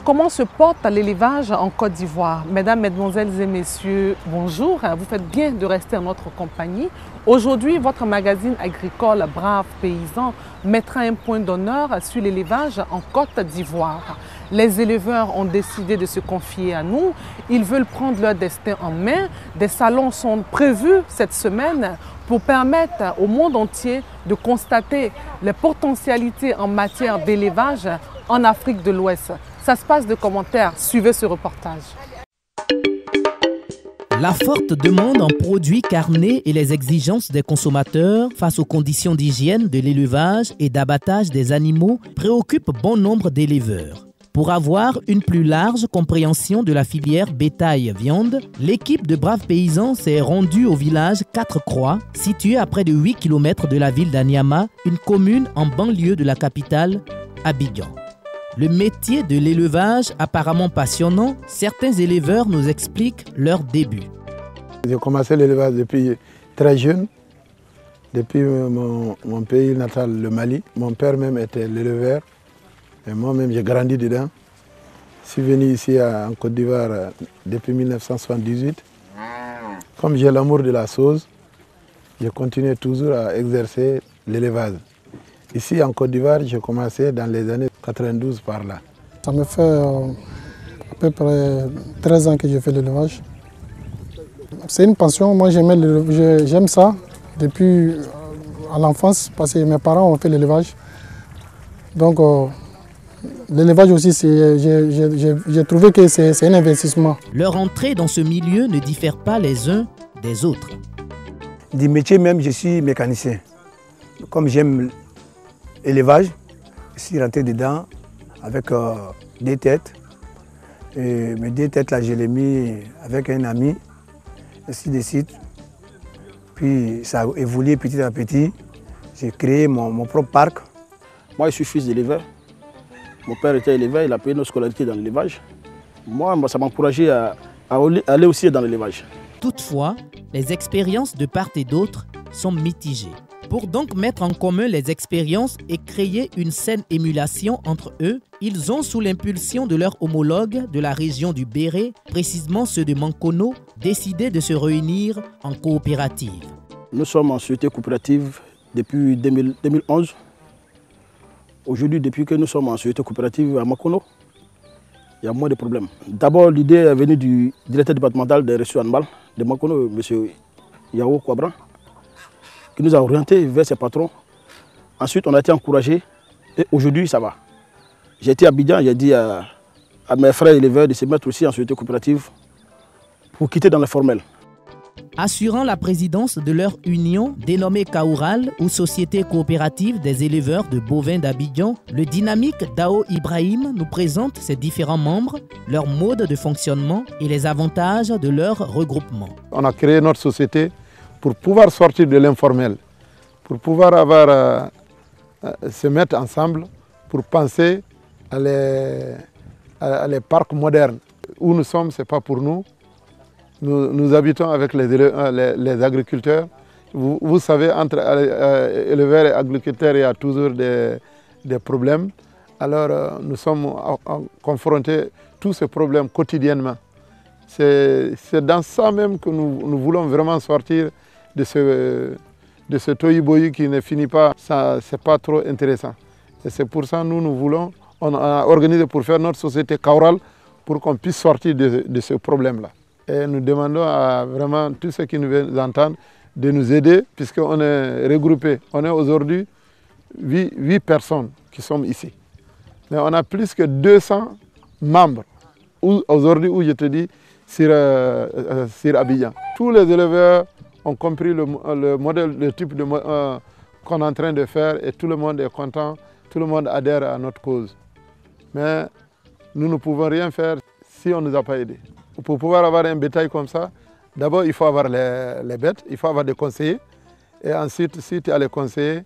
comment se porte l'élevage en Côte d'Ivoire? Mesdames, Mesdemoiselles et Messieurs, bonjour. Vous faites bien de rester en notre compagnie. Aujourd'hui, votre magazine agricole Braves Paysans mettra un point d'honneur sur l'élevage en Côte d'Ivoire. Les éleveurs ont décidé de se confier à nous. Ils veulent prendre leur destin en main. Des salons sont prévus cette semaine pour permettre au monde entier de constater les potentialités en matière d'élevage en Afrique de l'Ouest. Ça se passe de commentaires. Suivez ce reportage. La forte demande en produits carnés et les exigences des consommateurs face aux conditions d'hygiène de l'élevage et d'abattage des animaux préoccupent bon nombre d'éleveurs. Pour avoir une plus large compréhension de la filière bétail-viande, l'équipe de Braves Paysans s'est rendue au village 4 Croix, situé à près de 8 km de la ville d'Anyama, une commune en banlieue de la capitale, Abidjan. Le métier de l'élevage apparemment passionnant, certains éleveurs nous expliquent leur début. J'ai commencé l'élevage depuis très jeune, depuis mon pays natal, le Mali. Mon père même était l'éleveur et moi-même j'ai grandi dedans. Je suis venu ici en Côte d'Ivoire depuis 1978. Comme j'ai l'amour de la chose, j'ai continué toujours à exercer l'élevage. Ici en Côte d'Ivoire, j'ai commencé dans les années 92 par là. Ça me fait à peu près 13 ans que je fais l'élevage. C'est une passion, moi j'aime ça depuis à l'enfance parce que mes parents ont fait l'élevage. Donc l'élevage aussi, j'ai trouvé que c'est un investissement. Leur entrée dans ce milieu ne diffère pas les uns des autres. Du métier même, je suis mécanicien. Comme j'aime l'élevage, je suis rentré dedans avec des têtes. Et mes 2 têtes, là, je les ai mis avec un ami, ainsi de suite. Puis ça a évolué petit à petit. J'ai créé mon propre parc. Moi, je suis fils d'éleveur. Mon père était éleveur, il a payé nos scolarités dans l'élevage. Moi, ça m'a encouragé à aller aussi dans l'élevage. Toutefois, les expériences de part et d'autre sont mitigées. Pour donc mettre en commun les expériences et créer une saine émulation entre eux, ils ont, sous l'impulsion de leurs homologues de la région du Béret, précisément ceux de Mankono, décidé de se réunir en coopérative. Nous sommes en société coopérative depuis 2011. Aujourd'hui, depuis que nous sommes en société coopérative à Mankono, il y a moins de problèmes. D'abord, l'idée est venue du directeur départemental des ressources animales de Mankono, M. Yao Kwabran, qui nous a orientés vers ses patrons. Ensuite, on a été encouragés et aujourd'hui, ça va. J'ai été à Abidjan, j'ai dit à mes frères éleveurs de se mettre aussi en société coopérative pour quitter dans le formel. Assurant la présidence de leur union dénommée Kaoural ou Société coopérative des éleveurs de bovins d'Abidjan, le dynamique Dao Ibrahim nous présente ses différents membres, leur mode de fonctionnement et les avantages de leur regroupement. On a créé notre société pour pouvoir sortir de l'informel, pour pouvoir se mettre ensemble, pour penser à les parcs modernes. Où nous sommes, ce n'est pas pour nous. Nous habitons avec les agriculteurs. Vous savez, entre éleveurs et agriculteurs, il y a toujours des problèmes. Alors nous sommes confrontés à tous ces problèmes quotidiennement. C'est dans ça même que nous voulons vraiment sortir de ce tohu-bohu qui ne finit pas. Ce n'est pas trop intéressant. Et c'est pour ça que nous voulons, on a organisé pour faire notre société Kaoural pour qu'on puisse sortir de ce problème-là. Et nous demandons à vraiment tous ceux qui nous entendent de nous aider puisqu'on est regroupés. On est aujourd'hui 8 personnes qui sont ici. Mais on a plus que 200 membres aujourd'hui où je te dis sur Abidjan. Tous les éleveurs ont compris le modèle, le type qu'on est en train de faire et tout le monde est content, tout le monde adhère à notre cause. Mais nous ne pouvons rien faire si on ne nous a pas aidés. Pour pouvoir avoir un bétail comme ça, d'abord il faut avoir les bêtes, il faut avoir des conseillers. Et ensuite, si tu as les conseillers,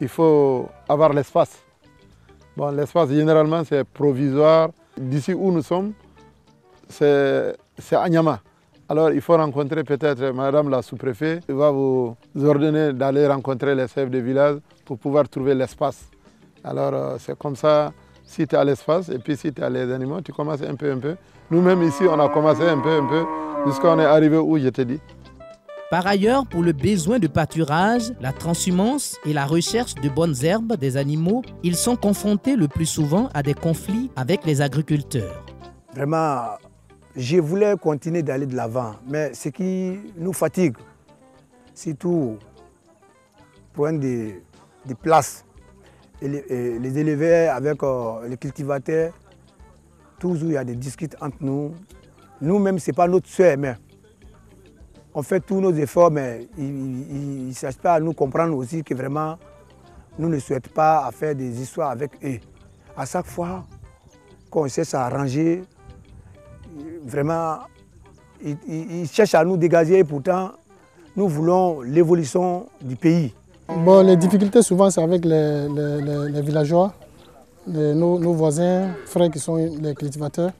il faut avoir l'espace. Bon, l'espace généralement c'est provisoire. D'ici où nous sommes, c'est Anyama. Alors il faut rencontrer peut-être Madame la sous-préfet. Elle va vous ordonner d'aller rencontrer les chefs de village pour pouvoir trouver l'espace. Alors c'est comme ça si tu as l'espace, et puis si tu as les animaux, tu commences un peu. Nous-mêmes ici, on a commencé un peu, jusqu'à on est arrivé où je t'ai dit. Par ailleurs, pour le besoin de pâturage, la transhumance et la recherche de bonnes herbes des animaux, ils sont confrontés le plus souvent à des conflits avec les agriculteurs. Vraiment, je voulais continuer d'aller de l'avant, mais ce qui nous fatigue, c'est tout prendre des places. Et les éleveurs avec les cultivateurs, toujours il y a des disputes entre nous. Nous-mêmes, ce n'est pas notre souhait, mais on fait tous nos efforts, mais ils ne cherchent pas à nous comprendre aussi que vraiment, nous ne souhaitons pas faire des histoires avec eux. À chaque fois qu'on cherche à arranger, vraiment, ils cherchent à nous dégager et pourtant, nous voulons l'évolution du pays. Bon, les difficultés souvent c'est avec les villageois, nos voisins, frères qui sont les cultivateurs.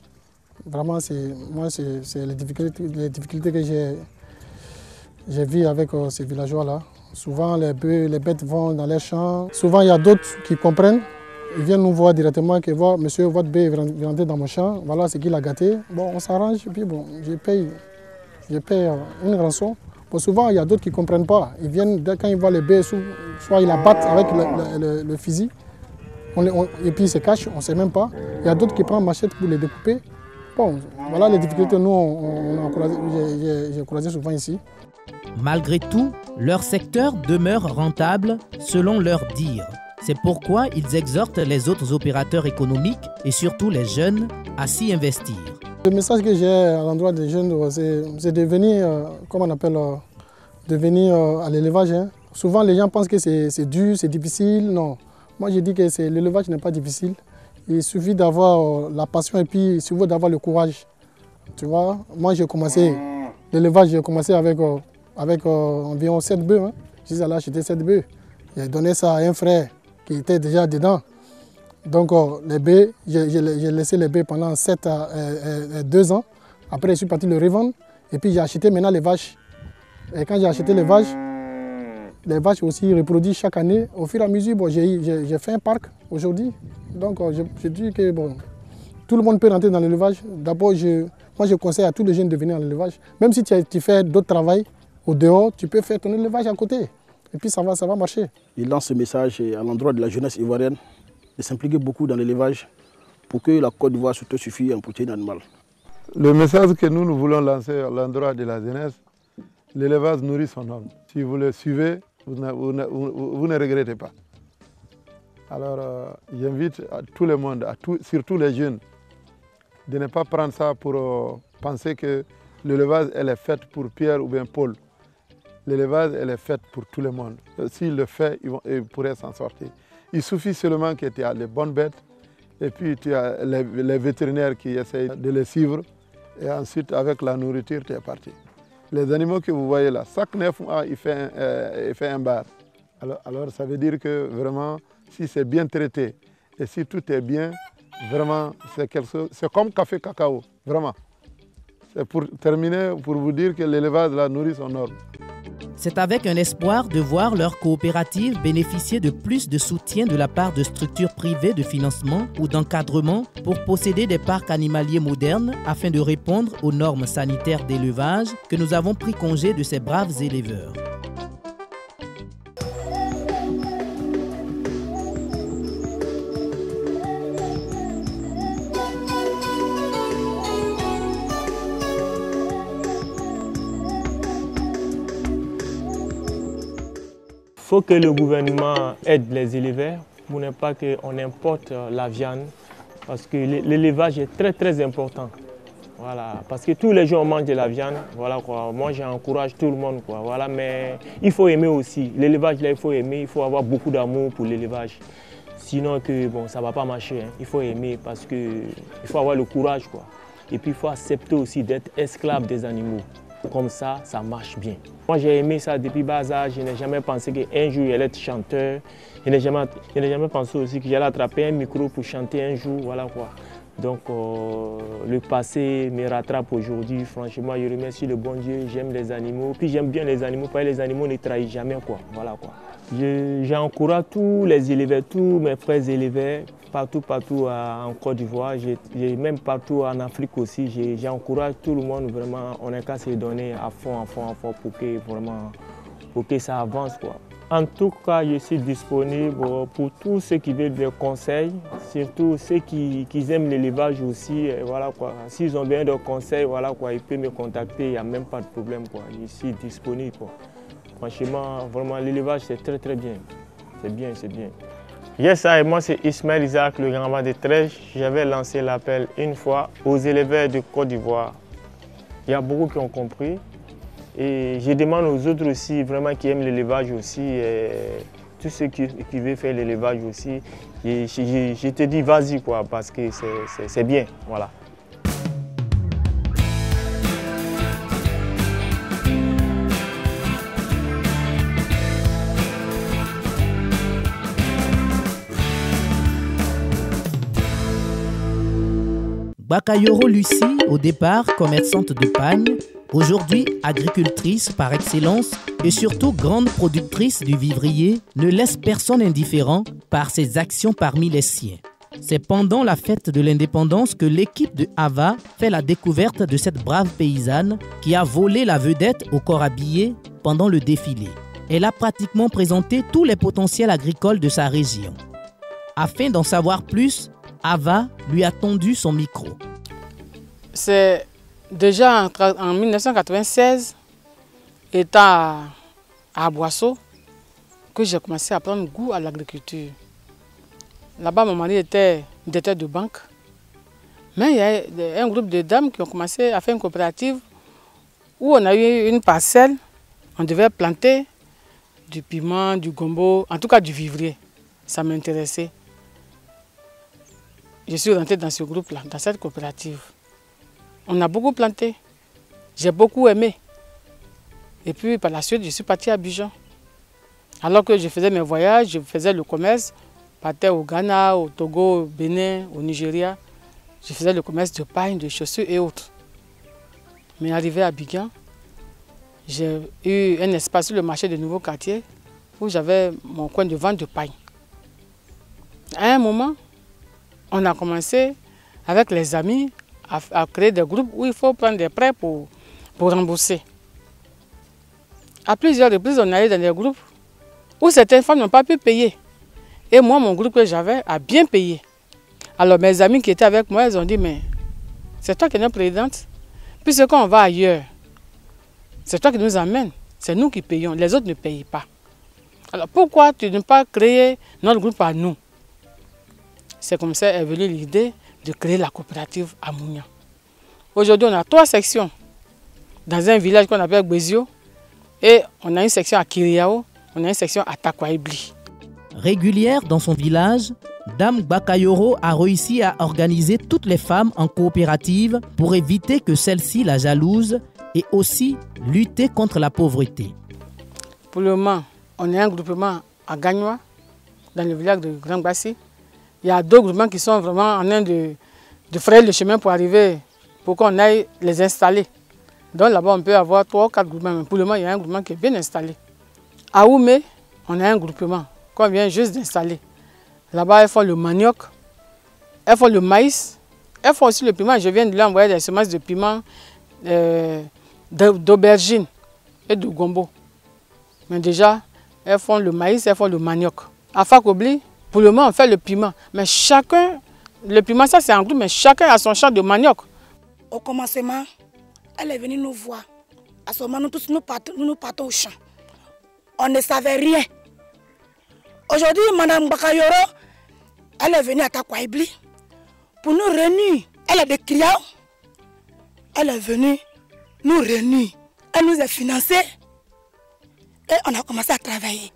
Vraiment, c'est les difficultés que j'ai vues avec ces villageois-là. Souvent les bêtes vont dans les champs. Souvent il y a d'autres qui comprennent. Ils viennent nous voir directement, que voir monsieur, votre bête est rentré dans mon champ, voilà ce qu'il a gâté. Bon, on s'arrange et puis bon, je paye une rançon. Bon, souvent, il y a d'autres qui ne comprennent pas. Ils viennent, quand ils voient les baies, soit ils la battent avec le fusil, et puis ils se cachent, on ne sait même pas. Il y a d'autres qui prennent machette pour les découper. Bon, voilà les difficultés, nous, j'ai croisé souvent ici. Malgré tout, leur secteur demeure rentable selon leur dire. C'est pourquoi ils exhortent les autres opérateurs économiques et surtout les jeunes à s'y investir. Le message que j'ai à l'endroit des jeunes, c'est de venir, comment on appelle, de venir à l'élevage. Hein. Souvent les gens pensent que c'est dur, c'est difficile. Non, moi je dis que l'élevage n'est pas difficile. Il suffit d'avoir la passion et puis surtout d'avoir le courage. Tu vois, moi j'ai commencé l'élevage, j'ai commencé avec environ 7 bœufs. Hein. Je suis allé acheter 7 bœufs. J'ai donné ça à un frère qui était déjà dedans. Donc les bœufs, j'ai laissé les bœufs pendant 2 ans. Après je suis parti le revendre et puis j'ai acheté maintenant les vaches. Et quand j'ai acheté les vaches aussi reproduisent chaque année. Au fur et à mesure, bon, j'ai fait un parc aujourd'hui. Donc je dis que bon, tout le monde peut rentrer dans l'élevage. D'abord, moi je conseille à tous les jeunes de venir dans l'élevage. Même si tu fais d'autres travaux au dehors, tu peux faire ton élevage à côté. Et puis ça va marcher. Il lance ce message à l'endroit de la jeunesse ivoirienne de s'impliquer beaucoup dans l'élevage pour que la Côte d'Ivoire s'autosuffise en protéines animales. Le message que nous voulons lancer à l'endroit de la jeunesse, l'élevage nourrit son homme. Si vous le suivez, vous ne regrettez pas. Alors j'invite à tout le monde, surtout les jeunes, de ne pas prendre ça pour penser que l'élevage est faite pour Pierre ou bien Paul. L'élevage est faite pour tout le monde. S'il le fait, ils pourraient s'en sortir. Il suffit seulement que tu aies les bonnes bêtes et puis tu as les vétérinaires qui essayent de les suivre et ensuite avec la nourriture, tu es parti. Les animaux que vous voyez là, chaque 9 mois, il fait un bar. Alors ça veut dire que vraiment, si c'est bien traité et si tout est bien, vraiment, c'est comme café cacao, vraiment. C'est pour terminer, pour vous dire que l'élevage là nourrit son homme. C'est avec un espoir de voir leur coopérative bénéficier de plus de soutien de la part de structures privées de financement ou d'encadrement pour posséder des parcs animaliers modernes afin de répondre aux normes sanitaires d'élevage que nous avons pris congé de ces braves éleveurs. Il faut que le gouvernement aide les éleveurs pour ne pas qu'on importe la viande parce que l'élevage est très important. Voilà, parce que tous les jours on mange de la viande, voilà quoi. Moi j'encourage tout le monde quoi, voilà, mais il faut aimer aussi. L'élevage là il faut aimer, il faut avoir beaucoup d'amour pour l'élevage. Sinon que bon ça va pas marcher, hein. Il faut aimer parce que il faut avoir le courage quoi. Et puis il faut accepter aussi d'être esclave des animaux. Comme ça, ça marche bien. Moi, j'ai aimé ça depuis bas âge. Je n'ai jamais pensé qu'un jour, j'allais être chanteur. Je n'ai jamais pensé aussi que j'allais attraper un micro pour chanter un jour. Voilà quoi. Donc, le passé me rattrape aujourd'hui. Franchement, je remercie le bon Dieu. J'aime les animaux. Puis, j'aime bien les animaux parce que les animaux ne trahissent jamais. Quoi. Voilà quoi. J'encourage tous les éleveurs, tous mes frères éleveurs partout en Côte d'Ivoire, même partout en Afrique aussi, j'encourage tout le monde vraiment, on n'a qu'à se donner à fond pour que ça avance, quoi. En tout cas, je suis disponible pour tous ceux qui veulent des conseils, surtout ceux qui aiment l'élevage aussi. Voilà, quoi. S'ils ont besoin de conseils, voilà, quoi, ils peuvent me contacter, il n'y a même pas de problème, quoi. Je suis disponible, quoi. Franchement, vraiment, l'élevage, c'est très très bien. C'est bien, c'est bien. Yes, moi c'est Ismaël Isaac, le grand-mère de Trèche. J'avais lancé l'appel une fois aux éleveurs de Côte d'Ivoire. Il y a beaucoup qui ont compris. Et je demande aux autres aussi, vraiment qui aiment l'élevage aussi, tous ceux qui veulent faire l'élevage aussi, je te dis vas-y, quoi, parce que c'est bien, voilà. Bakayoro Lucie, au départ commerçante de pagne, aujourd'hui agricultrice par excellence et surtout grande productrice du vivrier, ne laisse personne indifférent par ses actions parmi les siens. C'est pendant la fête de l'indépendance que l'équipe de Ava fait la découverte de cette brave paysanne qui a volé la vedette au corps habillé pendant le défilé. Elle a pratiquement présenté tous les potentiels agricoles de sa région. Afin d'en savoir plus, Ava lui a tendu son micro. C'est déjà en 1996, étant à Boisseau, que j'ai commencé à prendre goût à l'agriculture. Là-bas, mon mari était directeur de banque. Mais il y a un groupe de dames qui ont commencé à faire une coopérative où on a eu une parcelle, on devait planter du piment, du gombo, en tout cas du vivrier. Ça m'intéressait. Je suis rentrée dans ce groupe-là, dans cette coopérative. On a beaucoup planté. J'ai beaucoup aimé. Et puis par la suite, je suis partie à Abidjan. Alors que je faisais mes voyages, je faisais le commerce. Je partais au Ghana, au Togo, au Bénin, au Nigeria. Je faisais le commerce de paille, de chaussures et autres. Mais arrivé à Abidjan, j'ai eu un espace sur le marché de nouveaux quartiers où j'avais mon coin de vente de paille. À un moment, on a commencé avec les amis à créer des groupes où il faut prendre des prêts pour rembourser. À plusieurs reprises, on allait dans des groupes où certaines femmes n'ont pas pu payer. Et moi, mon groupe que j'avais a bien payé. Alors mes amis qui étaient avec moi, ils ont dit, mais c'est toi qui es notre présidente. Puisqu'on va ailleurs, c'est toi qui nous emmènes. C'est nous qui payons, les autres ne payent pas. Alors pourquoi tu ne pas créer notre groupe à nous? C'est comme ça est venue l'idée de créer la coopérative à Mounian. Aujourd'hui, on a 3 sections dans un village qu'on appelle Bézio. Et on a une section à Kiriao, on a une section à Takwaibli. Régulière dans son village, Dame Bakayoro a réussi à organiser toutes les femmes en coopérative pour éviter que celles-ci la jalousent et aussi lutter contre la pauvreté. Pour le moment, on est un groupement à Gagnois, dans le village de Grand Bassi. Il y a 2 groupements qui sont vraiment en train de frayer le chemin pour arriver, pour qu'on aille les installer. Donc là-bas, on peut avoir 3 ou 4 groupements. Mais pour le moment, il y a un groupement qui est bien installé. À Oumé, on a un groupement qu'on vient juste d'installer. Là-bas, elles font le manioc, elles font le maïs, elles font aussi le piment. Je viens de leur envoyer des semences de piment, d'aubergine et de gombo. Mais déjà, elles font le maïs, elles font le manioc. À Fakobli, pour le moment, on fait le piment. Mais chacun, le piment, ça c'est un groupe, mais chacun a son champ de manioc. Au commencement, elle est venue nous voir. À ce moment, nous tous nous partons au champ. On ne savait rien. Aujourd'hui, Mme Bakayoro, elle est venue à Takwaibli pour nous réunir. Elle a des clients. Elle est venue nous réunir. Elle nous a financés et on a commencé à travailler.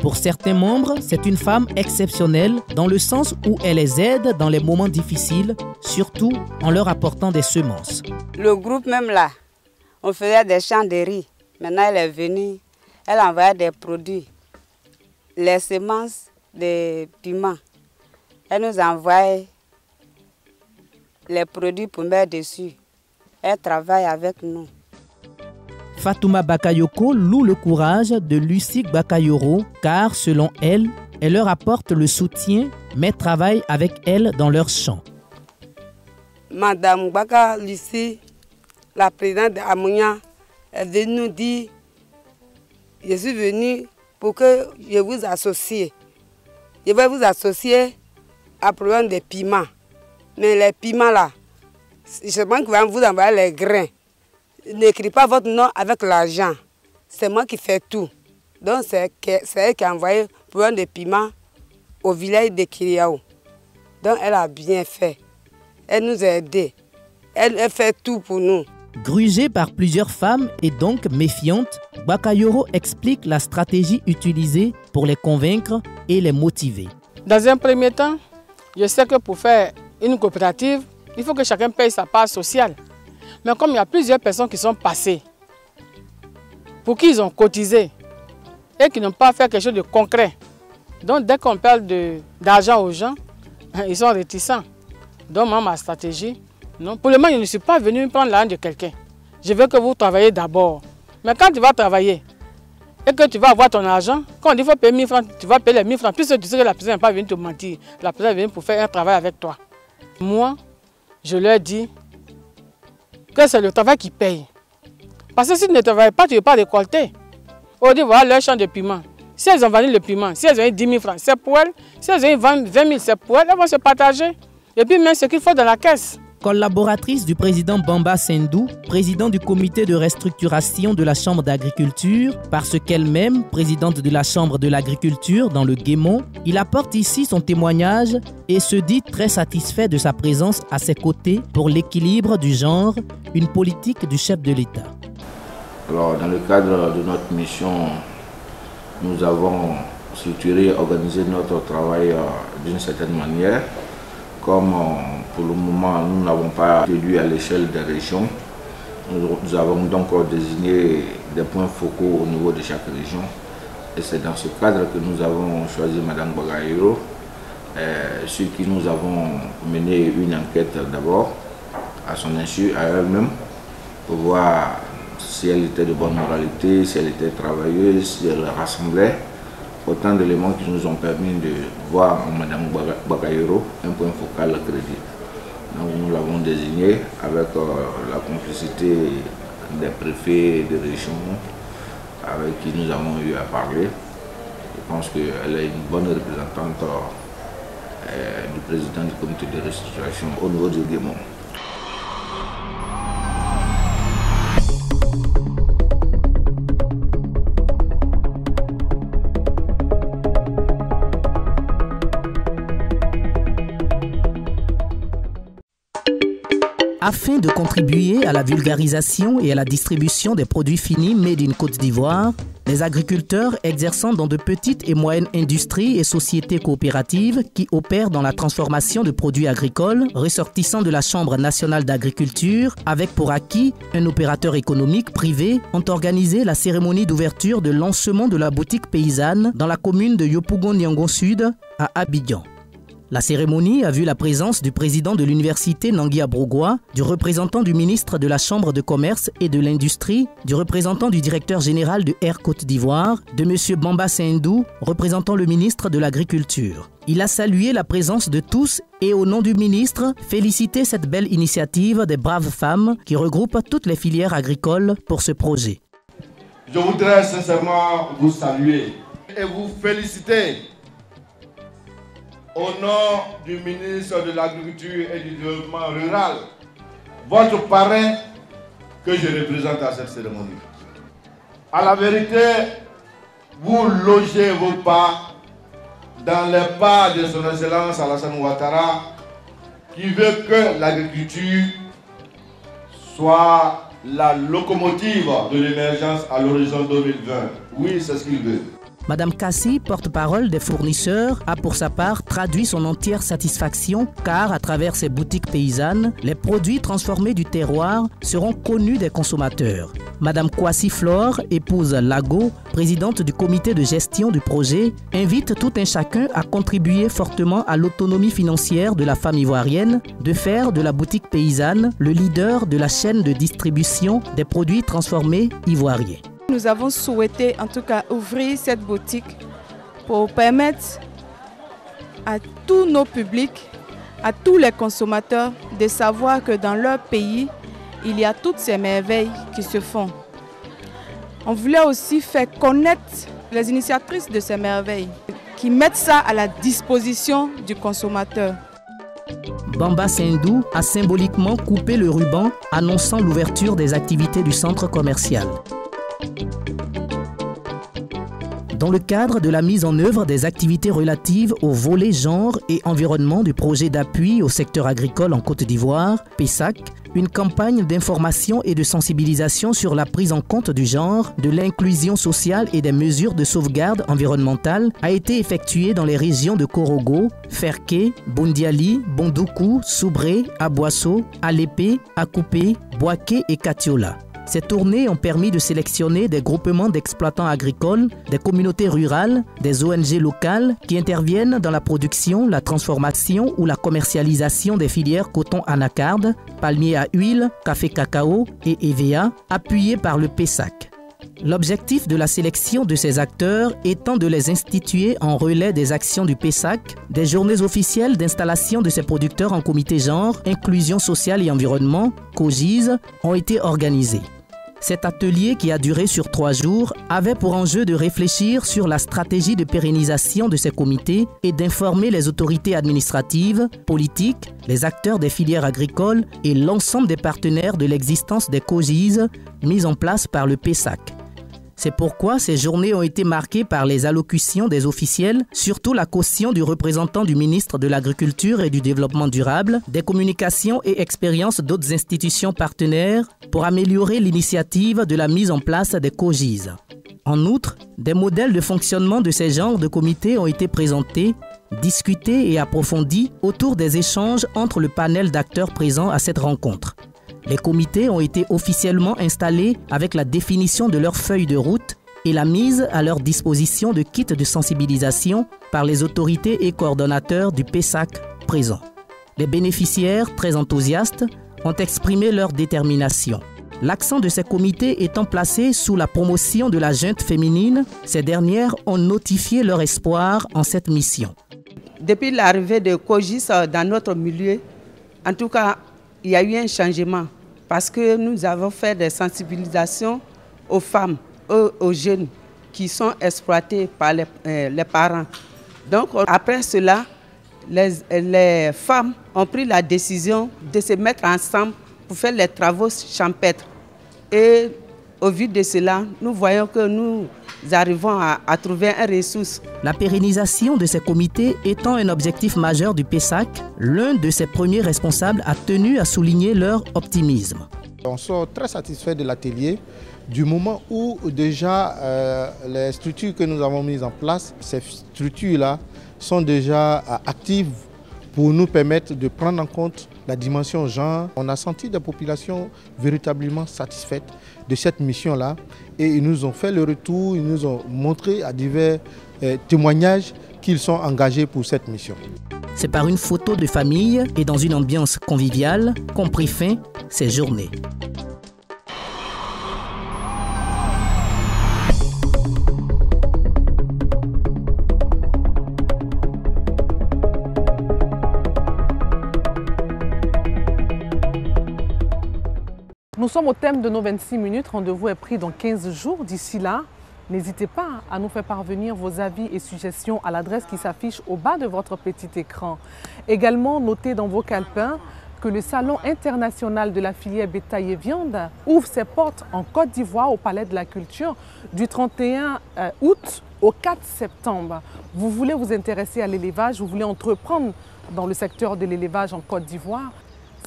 Pour certains membres, c'est une femme exceptionnelle dans le sens où elle les aide dans les moments difficiles, surtout en leur apportant des semences. Le groupe même là, on faisait des champs de riz. Maintenant, elle est venue, elle envoyait des produits, les semences de piment. Elle nous envoie les produits pour mettre dessus. Elle travaille avec nous. Fatouma Bakayoko loue le courage de Lucie Bakayoro car, selon elle, Elle leur apporte le soutien, mais travaille avec elles dans leurs champs. Madame Baka Lucie, la présidente d'Amounia, est venue nous dire, je suis venue pour que je vous associe. Je vais vous associer à problème des piments. Mais les piments là, je pense que vous envoyer les grains. N'écris pas votre nom avec l'argent. C'est moi qui fais tout. Donc c'est elle qui a envoyé problème des piments au village de Kiriaou. Donc elle a bien fait. Elle nous a aidés. Elle fait tout pour nous. Grugée par plusieurs femmes et donc méfiante, Bakayoro explique la stratégie utilisée pour les convaincre et les motiver. Dans un premier temps, je sais que pour faire une coopérative, il faut que chacun paye sa part sociale. Mais comme il y a plusieurs personnes qui sont passées, pour qui ils ont cotisé et qui n'ont pas fait quelque chose de concret, donc dès qu'on parle d'argent aux gens, ils sont réticents. Donc moi, ma stratégie, non, pour le moment, je ne suis pas venu prendre l'argent de quelqu'un. Je veux que vous travaillez d'abord. Mais quand tu vas travailler et que tu vas avoir ton argent, quand il faut payer 1000 francs, tu vas payer les 1000 francs, puisque tu sais que la personne n'est pas venue te mentir. La personne est venue pour faire un travail avec toi. Moi, je leur dis que c'est le travail qui paye. Parce que si tu ne travailles pas, tu ne vas pas récolter. On dit voilà leur champ de piment. Si elles ont vendu le piment, si elles ont eu 10 000 francs, c'est pour elles. Si elles ont eu 20 000, c'est pour elles. Elles vont se partager. Et puis même ce qu'il faut dans la caisse. Collaboratrice du président Bamba Sendou, président du comité de restructuration de la Chambre d'agriculture, parce qu'elle-même, présidente de la Chambre de l'agriculture dans le Guémont, il apporte ici son témoignage et se dit très satisfait de sa présence à ses côtés pour l'équilibre du genre, une politique du chef de l'État. Alors, dans le cadre de notre mission, nous avons structuré et organisé notre travail d'une certaine manière. Comme pour le moment, nous n'avons pas réduit à l'échelle des régions, nous avons donc désigné des points focaux au niveau de chaque région. Et c'est dans ce cadre que nous avons choisi Mme Bakayoro, sur qui nous avons mené une enquête d'abord, à son insu, à elle-même, pour voir si elle était de bonne moralité, si elle était travailleuse, si elle rassemblait. Autant d'éléments qui nous ont permis de voir en Mme Bakayoro un point focal crédible. Donc nous l'avons désigné avec la complicité des préfets de région avec qui nous avons eu à parler. Je pense qu'elle est une bonne représentante du président du comité de restructuration au niveau du Guémont. Afin de contribuer à la vulgarisation et à la distribution des produits finis made in Côte d'Ivoire, les agriculteurs exerçant dans de petites et moyennes industries et sociétés coopératives qui opèrent dans la transformation de produits agricoles ressortissant de la Chambre nationale d'agriculture avec pour acquis un opérateur économique privé ont organisé la cérémonie d'ouverture de lancement de la boutique paysanne dans la commune de Yopougon-Niangon Sud à Abidjan. La cérémonie a vu la présence du président de l'université Nangui Abrogoua, du représentant du ministre de la Chambre de commerce et de l'industrie, du représentant du directeur général de Air Côte d'Ivoire, de M. Bamba Sendou, représentant le ministre de l'Agriculture. Il a salué la présence de tous et au nom du ministre, félicité cette belle initiative des braves femmes qui regroupent toutes les filières agricoles pour ce projet. Je voudrais sincèrement vous saluer et vous féliciter au nom du ministre de l'Agriculture et du Développement rural, votre parrain que je représente à cette cérémonie. À la vérité, vous logez vos pas dans les pas de son Excellence Alassane Ouattara, qui veut que l'agriculture soit la locomotive de l'émergence à l'horizon 2020. Oui, c'est ce qu'il veut. Madame Kassi, porte-parole des fournisseurs, a pour sa part traduit son entière satisfaction car à travers ses boutiques paysannes, les produits transformés du terroir seront connus des consommateurs. Madame Kwasi Flore, épouse Lago, présidente du comité de gestion du projet, invite tout un chacun à contribuer fortement à l'autonomie financière de la femme ivoirienne, de faire de la boutique paysanne le leader de la chaîne de distribution des produits transformés ivoiriens. Nous avons souhaité en tout cas ouvrir cette boutique pour permettre à tous nos publics, à tous les consommateurs, de savoir que dans leur pays, il y a toutes ces merveilles qui se font. On voulait aussi faire connaître les initiatrices de ces merveilles, qui mettent ça à la disposition du consommateur. Bamba Sindou a symboliquement coupé le ruban, annonçant l'ouverture des activités du centre commercial. Dans le cadre de la mise en œuvre des activités relatives au volet genre et environnement du projet d'appui au secteur agricole en Côte d'Ivoire, PESAC, une campagne d'information et de sensibilisation sur la prise en compte du genre, de l'inclusion sociale et des mesures de sauvegarde environnementale a été effectuée dans les régions de Korogo, Ferké, Bundiali, Bondoukou, Soubré, Aboasso, Alépé, Akoupé, Boaké et Katiola. Ces tournées ont permis de sélectionner des groupements d'exploitants agricoles, des communautés rurales, des ONG locales qui interviennent dans la production, la transformation ou la commercialisation des filières coton anacarde, palmier à huile, café cacao et EVA, appuyés par le PESAC. L'objectif de la sélection de ces acteurs étant de les instituer en relais des actions du PESAC, des journées officielles d'installation de ces producteurs en comité genre, inclusion sociale et environnement, COGIS, ont été organisées. Cet atelier, qui a duré sur 3 jours, avait pour enjeu de réfléchir sur la stratégie de pérennisation de ces comités et d'informer les autorités administratives, politiques, les acteurs des filières agricoles et l'ensemble des partenaires de l'existence des COGIS mises en place par le PESAC. C'est pourquoi ces journées ont été marquées par les allocutions des officiels, surtout la caution du représentant du ministre de l'Agriculture et du Développement durable, des communications et expériences d'autres institutions partenaires pour améliorer l'initiative de la mise en place des COGIS. En outre, des modèles de fonctionnement de ces genres de comités ont été présentés, discutés et approfondis autour des échanges entre le panel d'acteurs présents à cette rencontre. Les comités ont été officiellement installés avec la définition de leur feuille de route et la mise à leur disposition de kits de sensibilisation par les autorités et coordonnateurs du PESAC présents. Les bénéficiaires, très enthousiastes, ont exprimé leur détermination. L'accent de ces comités étant placé sous la promotion de la junte féminine, ces dernières ont notifié leur espoir en cette mission. Depuis l'arrivée de COGIS dans notre milieu, en tout cas, il y a eu un changement parce que nous avons fait des sensibilisations aux femmes, aux jeunes qui sont exploités par les parents. Donc après cela, les femmes ont pris la décision de se mettre ensemble pour faire les travaux champêtres. Et au vu de cela, nous voyons que nous arrivons à trouver une ressource. La pérennisation de ces comités étant un objectif majeur du PESAC, l'un de ses premiers responsables a tenu à souligner leur optimisme. On sort très satisfait de l'atelier du moment où déjà les structures que nous avons mises en place, ces structures-là sont déjà actives pour nous permettre de prendre en compte la dimension genre. On a senti des populations véritablement satisfaites de cette mission-là et ils nous ont fait le retour, ils nous ont montré à divers témoignages qu'ils sont engagés pour cette mission. C'est par une photo de famille et dans une ambiance conviviale qu'ont pris fin ces journées. Nous sommes au thème de nos 26 minutes. Rendez-vous est pris dans 15 jours. D'ici là, n'hésitez pas à nous faire parvenir vos avis et suggestions à l'adresse qui s'affiche au bas de votre petit écran. Également, notez dans vos calepins que le Salon international de la filière bétail et viande ouvre ses portes en Côte d'Ivoire au Palais de la Culture du 31 août au 4 septembre. Vous voulez vous intéresser à l'élevage, vous voulez entreprendre dans le secteur de l'élevage en Côte d'Ivoire.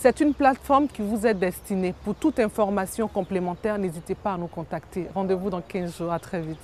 C'est une plateforme qui vous est destinée. Pour toute information complémentaire, n'hésitez pas à nous contacter. Rendez-vous dans 15 jours. À très vite.